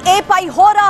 17A పై హోరా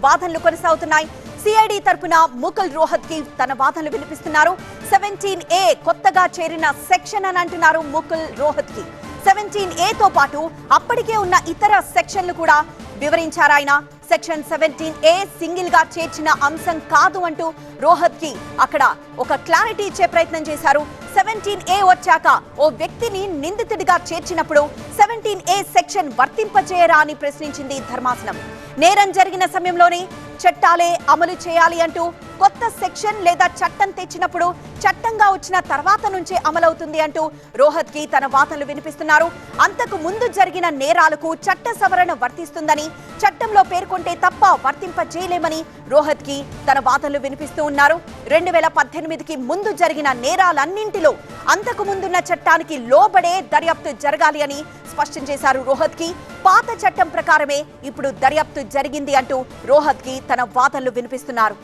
వాదనలు కొనసాగుతున్నాయి. సిఐడి తరపున ముకుల్ రోహత్ కి తన వాదనలు వినిపిస్తున్నారు. 17A కొత్తగా చేరిన సెక్షన్ అని అంటున్నారు ముకుల్ రోహత్ కి. 17A తో పాటు అప్పటికే ఉన్న ఇతర సెక్షన్లు కూడా వివరించారు ఆయన. సెక్షన్ 17A సింగిల్ గా చేర్చిన అంశం కాదు అంటూ రోహత్ కి అక్కడ ఒక క్లారిటీ ఇచ్చే ప్రయత్నం చేశారు. 17A వచ్చాక ఓ వ్యక్తిని నిందితుడిగా చేర్చినప్పుడు 17A సెక్షన్ వర్తింపజేయరా అని ప్రశ్నించింది ధర్మాసనం. నేరం జరిగిన సమయంలోనే చట్టాలే అమలు చేయాలి అంటూ కొత్త సెక్షన్ లేదా చట్టం తెచ్చినప్పుడు చట్టంగా వచ్చిన తర్వాత నుంచే అమలవుతుంది అంటూ రోహత్ కి తన వాదనలు వినిపిస్తున్నారు. అంతకు ముందు జరిగిన నేరాలకు చట్ట సవరణ వర్తిస్తుందని, చట్టంలో పేర్కొంటే తప్ప వర్తింపజేయలేమని రోహత్ కి తన వాదనలు వినిపిస్తూ ఉన్నారు. 2018కి ముందు జరిగిన నేరాలన్నింటిలో అంతకు ముందున్న చట్టానికి లోబడే దర్యాప్తు జరగాలి అని స్పష్టం చేశారు రోహత్ కి. పాత చట్టం ప్రకారమే ఇప్పుడు దర్యాప్తు జరిగింది అంటూ రోహత్ కి తన వాదనలు వినిపిస్తున్నారు.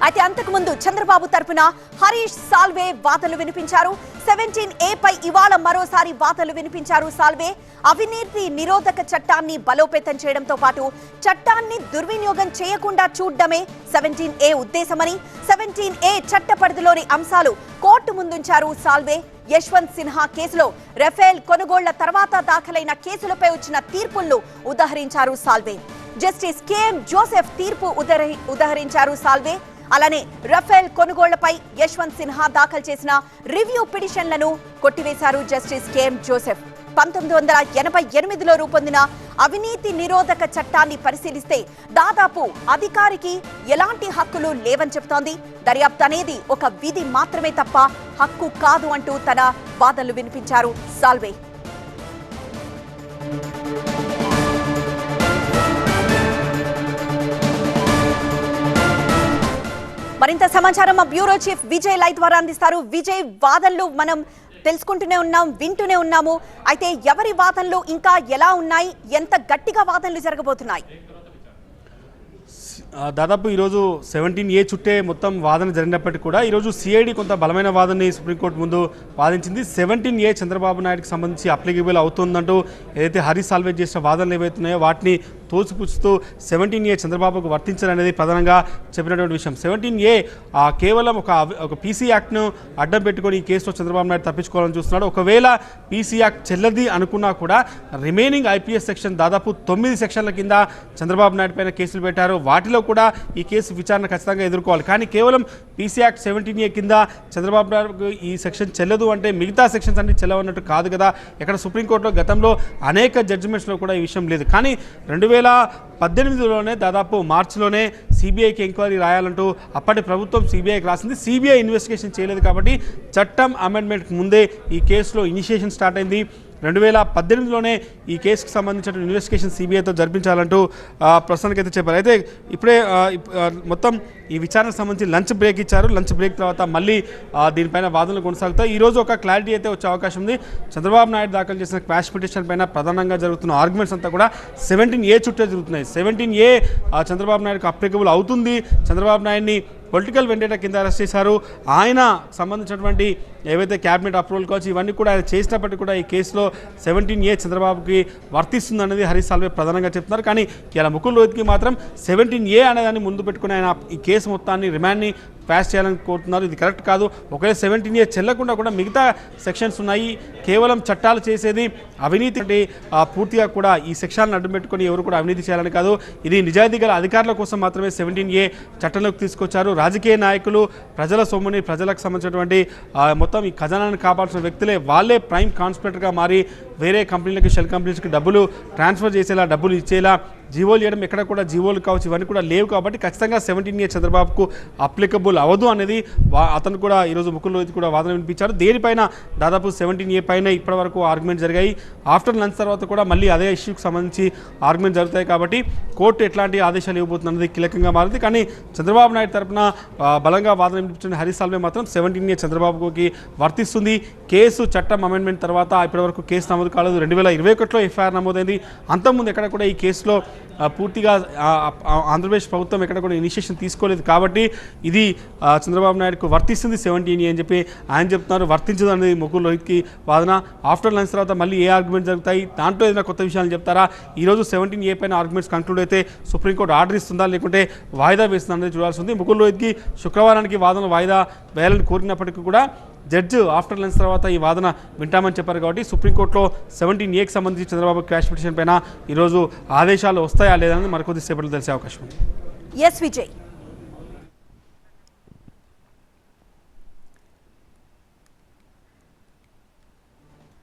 అయితే అంతకుముందు చంద్రబాబు తరపున హరీష్ సాల్వే వాదనలు వినిపించారు. 17A పై ఇవాళ మరోసారి వాదనలు వినిపించారు సాల్వే. అవినీతి నిరోధక చట్టాన్ని బలోపేతం చేయడంతో పాటు చట్టాన్ని దుర్వినియోగం చేయకుండా చూడడమే 17A ఉద్దేశమని, 17A చట్ట పరిధిలోని అంశాలు కోర్టు ముందుంచారు సాల్వే. యశ్వంత్ సిన్హా కేసులో, రఫేల్ కొనుగోళ్ల తర్వాత దాఖలైన కేసులపై వచ్చిన తీర్పులను ఉదహరించారు సాల్వే. జస్టిస్ KM జోసెఫ్ తీర్పు ఉదహరించారు సాల్వే. అలానే రఫేల్ కొనుగోళ్లపై యశ్వంత్ సిన్హా దాఖలు చేసిన రివ్యూ పిటిషన్లను కొట్టివేశారు జస్టిస్ KM జోసెఫ్. 1988లో రూపొందిన అవినీతి నిరోధక చట్టాన్ని పరిశీలిస్తే దాదాపు అధికారికి ఎలాంటి హక్కులు లేవని చెబుతోంది. దర్యాప్తు అనేది ఒక విధి మాత్రమే తప్ప హక్కు కాదు అంటూ తన వాదనలు వినిపించారు సాల్వే. మరింత సమాచారం మా బ్యూరో చీఫ్ విజయ్ లైవ్ ద్వారా అందిస్తారు. విజయ్, వాదనలు మనం తెలుసుకుంటూనే ఉన్నాం, వింటూనే ఉన్నాము. అయితే ఎవరి వాదనలు ఇంకా ఎలా ఉన్నాయి, ఎంత గట్టిగా వాదనలు జరగబోతున్నాయి? దాదాపు ఈరోజు 17A చుట్టే మొత్తం వాదన జరిగినప్పటికీ కూడా ఈరోజు సిఐడి కొంత బలమైన వాదనని సుప్రీంకోర్టు ముందు వాదించింది. 17A చంద్రబాబు నాయుడుకి సంబంధించి అప్లికేబుల్ అవుతుందంటూ ఏదైతే హరీష్ సాల్వే చేసిన వాదనలు ఏవైతున్నాయో వాటిని తోసిపుచ్చుతూ 17A చంద్రబాబుకు వర్తించాలనేది ప్రధానంగా చెప్పినటువంటి విషయం. 17A కేవలం ఒక పీసీ యాక్ట్ను అడ్డం పెట్టుకొని ఈ కేసులో చంద్రబాబు నాయుడు తప్పించుకోవాలని చూస్తున్నాడు. ఒకవేళ పీసీ యాక్ట్ చెల్లది అనుకున్నా కూడా రిమైనింగ్ IPS సెక్షన్ దాదాపు 9 సెక్షన్ల కింద చంద్రబాబు నాయుడు పైన కేసులు పెట్టారు. వాటిలో కూడా ఈ కేసు విచారణ ఖచ్చితంగా ఎదుర్కోవాలి. కానీ కేవలం పీసీ యాక్ట్ 17A కింద చంద్రబాబు నాయుడు ఈ సెక్షన్ చెల్లదు అంటే మిగతా సెక్షన్స్ అన్ని చెల్లవన్నట్టు కాదు కదా. ఇక్కడ సుప్రీంకోర్టులో గతంలో అనేక జడ్జిమెంట్స్లో కూడా ఈ విషయం లేదు. కానీ 2018లోనే దాదాపు మార్చిలోనే సిబిఐకి ఎంక్వైరీ రాయాలంటూ అప్పటి ప్రభుత్వం సిబిఐకి రాసింది. సిబిఐ ఇన్వెస్టిగేషన్ చేయలేదు కాబట్టి చట్టం అమెండ్మెంట్కి ముందే ఈ కేసులో ఇనిషియేషన్ స్టార్ట్ అయింది. 2018లోనే ఈ కేసుకు సంబంధించిన ఇన్వెస్టిగేషన్ సిబిఐతో జరిపించాలంటూ ప్రస్తుతానికి అయితే చెప్పారు. అయితే ఇప్పుడే మొత్తం ఈ విచారణకు సంబంధించి లంచ్ బ్రేక్ ఇచ్చారు. లంచ్ బ్రేక్ తర్వాత మళ్ళీ దీనిపైన వాదనలు కొనసాగుతాయి. ఈరోజు ఒక క్లారిటీ అయితే వచ్చే అవకాశం ఉంది. చంద్రబాబు నాయుడు దాఖలు చేసిన క్వాష్ పిటిషన్ పైన ప్రధానంగా జరుగుతున్న ఆర్గ్యుమెంట్స్ అంతా కూడా 17A చుట్టే జరుగుతున్నాయి. 17A చంద్రబాబు నాయుడుకు అప్లికబుల్ అవుతుంది. చంద్రబాబు నాయుడిని పొలిటికల్ వెండేటా కింద అరెస్ట్ చేశారు. ఆయన సంబంధించినటువంటి ఏవైతే క్యాబినెట్ అప్రూవల్ కావచ్చు ఇవన్నీ కూడా ఆయన చేసినప్పటికీ కూడా ఈ కేసులో 17A చంద్రబాబుకి వర్తిస్తుంది అనేది హరీష్ సాల్వే ప్రధానంగా చెప్తున్నారు. కానీ ఇలా ముకుల్ రోహత్కి మాత్రం 17A అనేదాన్ని ముందు పెట్టుకుని ఆయన ఈ కేసు మొత్తాన్ని రిమాండ్ని పాస్ చేయాలని కోరుతున్నారు. ఇది కరెక్ట్ కాదు. ఒకవేళ 17A చెల్లకుండా కూడా మిగతా సెక్షన్స్ ఉన్నాయి. కేవలం చట్టాలు చేసేది అవినీతి పూర్తిగా కూడా ఈ సెక్షన్లను అడ్డు పెట్టుకొని ఎవరు కూడా అవినీతి చేయాలని కాదు. ఇది నిజాయితీ గల అధికారుల కోసం మాత్రమే 17A చట్టంలోకి తీసుకొచ్చారు. రాజకీయ నాయకులు ప్రజల సొమ్ముని, ప్రజలకు సంబంధించినటువంటి మొత్తం ఈ ఖజానాన్ని కాపాడాల్సిన వ్యక్తులే వాళ్ళే ప్రైమ్ కాన్స్పిరేటర్గా మారి వేరే కంపెనీలకి, షెల్ కంపెనీస్కి డబ్బులు ట్రాన్స్ఫర్ చేసేలా, డబ్బులు ఇచ్చేలా జీవోలు చేయడం ఎక్కడ కూడా జీవోలు కావచ్చు ఇవన్నీ కూడా లేవు. కాబట్టి ఖచ్చితంగా 17A చంద్రబాబుకు అప్లికబుల్ అవ్వదు అనేది అతను కూడా ఈరోజు ముకుల్ రోహత్ కూడా వాదన వినిపించారు. దేనిపైన దాదాపు 17A పైన ఇప్పటివరకు ఆర్గ్యుమెంట్ జరిగాయి. ఆఫ్టర్ లంచ్ తర్వాత కూడా మళ్ళీ అదే ఇష్యూకి సంబంధించి ఆర్గ్యుమెంట్ జరుగుతాయి. కాబట్టి కోర్టు ఎట్లాంటి ఆదేశాలు ఇవ్వబోతున్నది కీలకంగా మారింది. కానీ చంద్రబాబు నాయుడు తరఫున బలంగా వాదన వినిపించిన హరీష్ సాల్వే మాత్రం 17A చంద్రబాబుకి వర్తిస్తుంది. కేసు చట్టం అమెండ్మెంట్ తర్వాత ఇప్పటివరకు కేసు నమోదు కాలేదు. 2021లో FIR నమోదైంది. అంతకుముందు ఎక్కడ కూడా ఈ కేసులో పూర్తిగా ఆంధ్రప్రదేశ్ ప్రభుత్వం ఎక్కడ కూడా ఇనిషియేషన్ తీసుకోలేదు కాబట్టి ఇది చంద్రబాబు నాయుడుకు వర్తిస్తుంది 17A అని చెప్పి ఆయన చెప్తున్నారు. వర్తించదు అనేది ముకుల్ రోహిత్కి వాదన. ఆఫ్టర్ లంచ్ తర్వాత మళ్ళీ ఏ ఆర్గ్యుమెంట్ జరుగుతాయి, దాంట్లో ఏదైనా కొత్త విషయాలు చెప్తారా, ఈరోజు 17A పైన ఆర్గ్యుమెంట్స్ కంక్లూడ్ అయితే సుప్రీంకోర్టు ఆర్డర్ ఇస్తుందా లేకుంటే వాయిదా వేస్తుందా అనేది చూడాల్సి ఉంది. ముకుల్ రోహిత్కి శుక్రవారానికి వాదన వాయిదా వేయాలని కోరినప్పటికీ కూడా జడ్జి ఆఫ్టర్ లంచ్ తర్వాత ఈ వాదన వింటామని చెప్పారు. కాబట్టి సుప్రీంకోర్టులో 17Aకి సంబంధించి చంద్రబాబు క్రాష్ పిటిషన్ పైన ఈరోజు ఆదేశాలు వస్తాయా లేదని మరికొద్దిసేపట్లో తెలిసే అవకాశం ఉంది. ఎస్ విజయ్.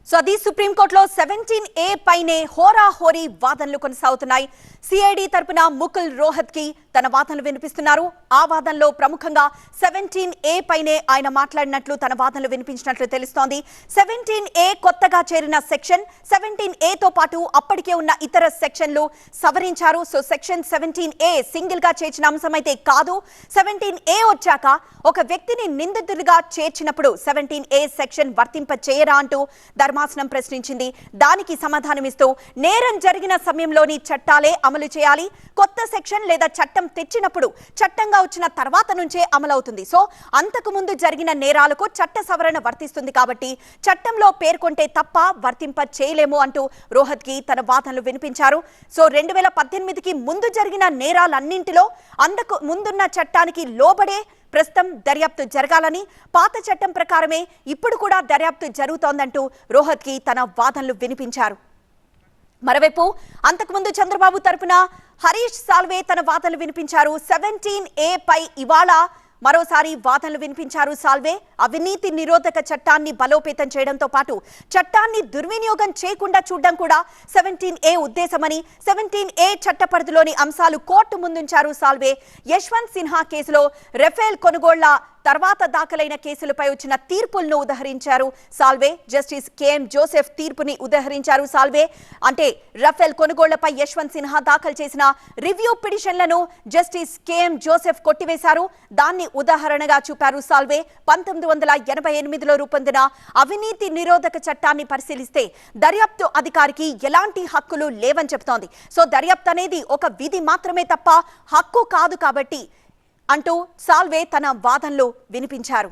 సో అది సుప్రీంకోర్టులో 17A పైనే హోరాహోరీ వాదనలు కొనసాగుతున్నాయి. సిఐడి తరపున ముకుల్ రోహత్ కి తన వాదనలు వినిపిస్తున్నారు. ఆ వాదనలో ప్రముఖంగా 17A పైనే ఆయన మాట్లాడినట్లు తన వాదనలు వినిపించినట్లు తెలుస్తోంది. 17A కొత్తగా చేరిన సెక్షన్, 17A తో పాటు అప్పటికే ఉన్న ఇతర సెక్షన్లు సవరించారు. సో సెక్షన్ 17A సింగిల్ గా చేర్చిన అంశం అయితే కాదు. 17A వచ్చాక ఒక వ్యక్తిని నిందితుడిగా చేర్చినప్పుడు 17A సెక్షన్ వర్తింప చేయరా అంటూ ధర్మాసనం ప్రశ్నించింది. దానికి సమాధానమిస్తూ నేరం జరిగిన సమయంలోని చట్టాలే అమలు చేయాలి, కొత్త సెక్షన్ లేదా చట్టం తెచ్చినప్పుడు చట్టంగా వచ్చిన తర్వాత నుంచే అమలవుతుంది. సో అంతకు ముందు జరిగిన నేరాలకు చట్ట సవరణ వర్తిస్తుంది కాబట్టి చట్టంలో పేర్కొంటే తప్ప వర్తింప చేయలేము అంటూ రోహత్ కి తన వాదనలు వినిపించారు. సో 2018కి ముందు జరిగిన నేరాలన్నింటిలో అందుకు ముందున్న చట్టానికి లోబడే ప్రస్తుతం దర్యాప్తు జరగాలని, పాత చట్టం ప్రకారమే ఇప్పుడు కూడా దర్యాప్తు జరుగుతోందంటూ రోహత్ కి తన వాదనలు వినిపించారు. మరోవైపు అంతకుముందు చంద్రబాబు తరపున హరీష్ సాల్వే తన వాదనలు వినిపించారు. 17A పై ఇవాళ మరోసారి వాదనలు వినిపించారు సాల్వే. అవినీతి నిరోధక చట్టాన్ని బలోపేతం చేయడంతో పాటు చట్టాన్ని దుర్వినియోగం చేయకుండా చూడడం కూడా 17A ఉద్దేశమని, 17A చట్ట పరిధిలోని అంశాలు కోర్టు ముందుంచారు సాల్వే. యశ్వంత్ సిన్హా కేసులో రఫేల్ కొనుగోళ్ల తర్వాత దాఖలైన కేసులపై వచ్చిన తీర్పులను ఉదహరించారు సాల్వే. జస్టిస్ KM జోసెఫ్ తీర్పుని ఉదహరించారు సాల్వే. అంటే రఫేల్ కొనుగోళ్లపై యశ్వంత్ సిన్హా దాఖలు చేసిన రివ్యూ పిటిషన్లను జస్టిస్ KM జోసెఫ్ కొట్టివేశారు. దాన్ని ఉదాహరణగా చూపారు సాల్వే. 1988లో రూపొందిన అవినీతి నిరోధక చట్టాన్ని పరిశీలిస్తే దర్యాప్తు అధికారికి ఎలాంటి హక్కులు లేవని చెప్తోంది. సో దర్యాప్తు అనేది ఒక విధి మాత్రమే తప్ప హక్కు కాదు కాబట్టి అంటూ సాల్వే తన వాదనలు వినిపించారు.